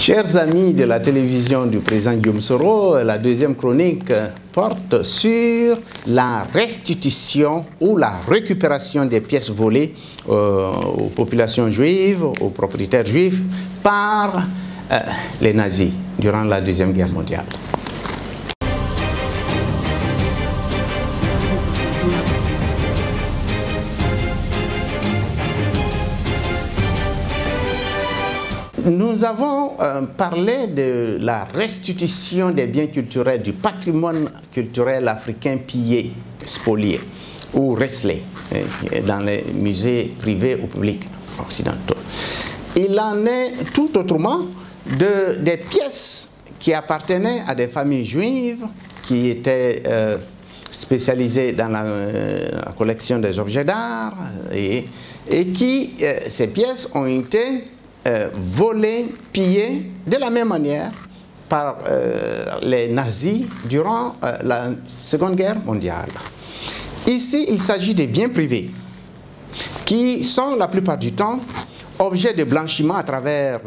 Chers amis de la télévision du président Guillaume Soro, la deuxième chronique porte sur la restitution ou la récupération des pièces volées aux populations juives, aux propriétaires juifs, par les nazis durant la Deuxième Guerre mondiale. Nous avons parlé de la restitution des biens culturels, du patrimoine culturel africain pillé, spolié ou recelé dans les musées privés ou publics occidentaux. Il en est tout autrement des pièces qui appartenaient à des familles juives qui étaient spécialisées dans la collection des objets d'art et qui, ces pièces ont été volés, pillés de la même manière par les nazis durant la Seconde Guerre mondiale. Ici, il s'agit des biens privés qui sont la plupart du temps objets de blanchiment à travers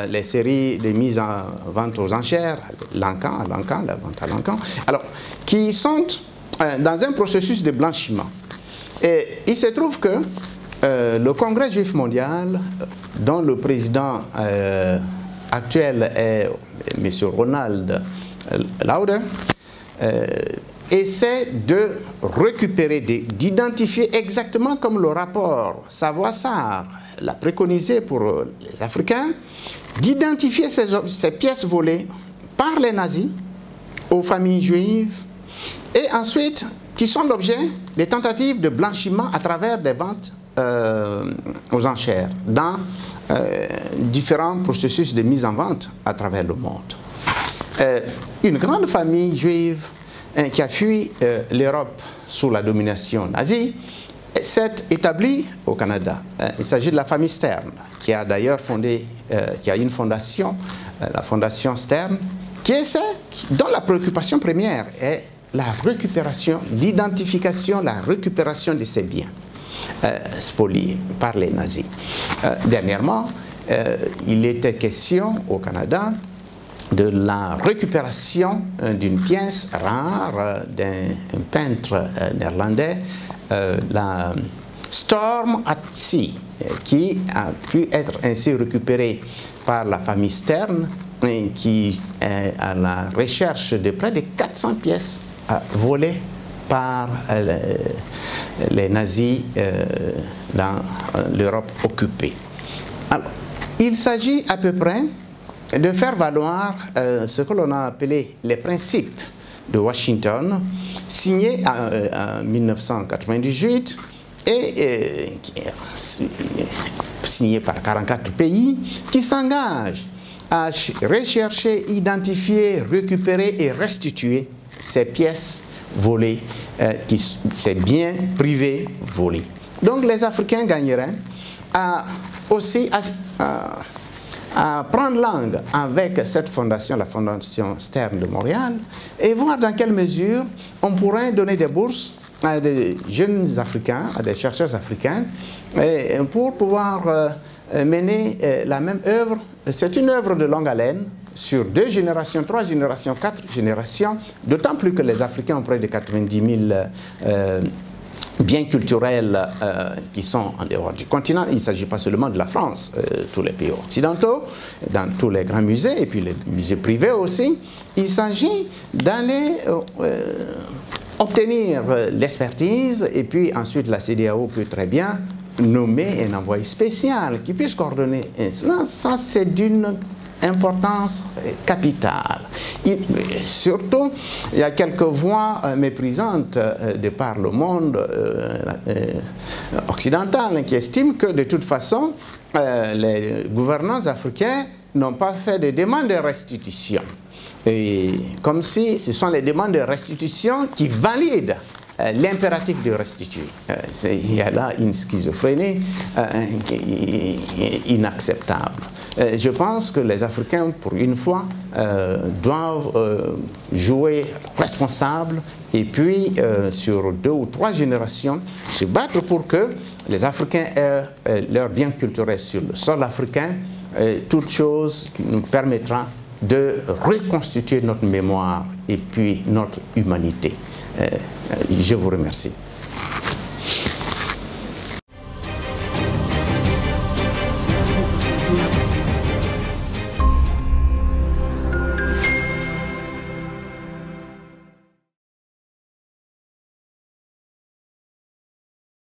les séries de mise en vente aux enchères, l'encan, la vente à l'encan, alors qui sont dans un processus de blanchiment. Et il se trouve que le Congrès juif mondial, dont le président actuel est M. Ronald Lauder, essaie de récupérer, d'identifier exactement comme le rapport Savoy-Sarr l'a préconisé pour les Africains, d'identifier ces pièces volées par les nazis aux familles juives et ensuite qui sont l'objet des tentatives de blanchiment à travers des ventes aux enchères dans différents processus de mise en vente à travers le monde. Une grande famille juive qui a fui l'Europe sous la domination nazie s'est établie au Canada. Il s'agit de la famille Stern, qui a d'ailleurs fondé, qui a une fondation, la fondation Stern, dont la préoccupation première est la récupération, l'identification, la récupération de ces biens spoliés par les nazis. Dernièrement, il était question au Canada de la récupération d'une pièce rare d'un peintre néerlandais, la Storm at Sea, qui a pu être ainsi récupérée par la famille Stern, qui est à la recherche de près de 400 pièces volées par les nazis dans l'Europe occupée. Alors, il s'agit à peu près de faire valoir ce que l'on a appelé les principes de Washington, signés en 1998 et signés par 44 pays, qui s'engagent à rechercher, identifier, récupérer et restituer ces pièces volées, ces biens privés volés. Donc les Africains gagneraient aussi à prendre langue avec cette fondation, la fondation Stern de Montréal, et voir dans quelle mesure on pourrait donner des bourses à des jeunes Africains, à des chercheurs africains, pour pouvoir mener la même œuvre. C'est une œuvre de longue haleine, sur 2 générations, 3 générations, 4 générations, d'autant plus que les Africains ont près de 90 000 biens culturels qui sont en dehors du continent. Il ne s'agit pas seulement de la France, tous les pays occidentaux, dans tous les grands musées, et puis les musées privés aussi. Il s'agit d'aller obtenir l'expertise, et puis ensuite la CEDEAO peut très bien nommer un envoyé spécial qui puisse coordonner cela. Ça, c'est d'une importance capitale. Surtout, il y a quelques voix méprisantes de par le monde occidental qui estiment que de toute façon, les gouvernants africains n'ont pas fait de demande de restitution. Et comme si ce sont les demandes de restitution qui valident l'impératif de restituer. Il y a là une schizophrénie inacceptable. Je pense que les Africains, pour une fois, doivent jouer responsable et puis, sur 2 ou 3 générations, se battre pour que les Africains aient leurs biens culturels sur le sol africain toute chose qui nous permettra de reconstituer notre mémoire et puis notre humanité. Je vous remercie.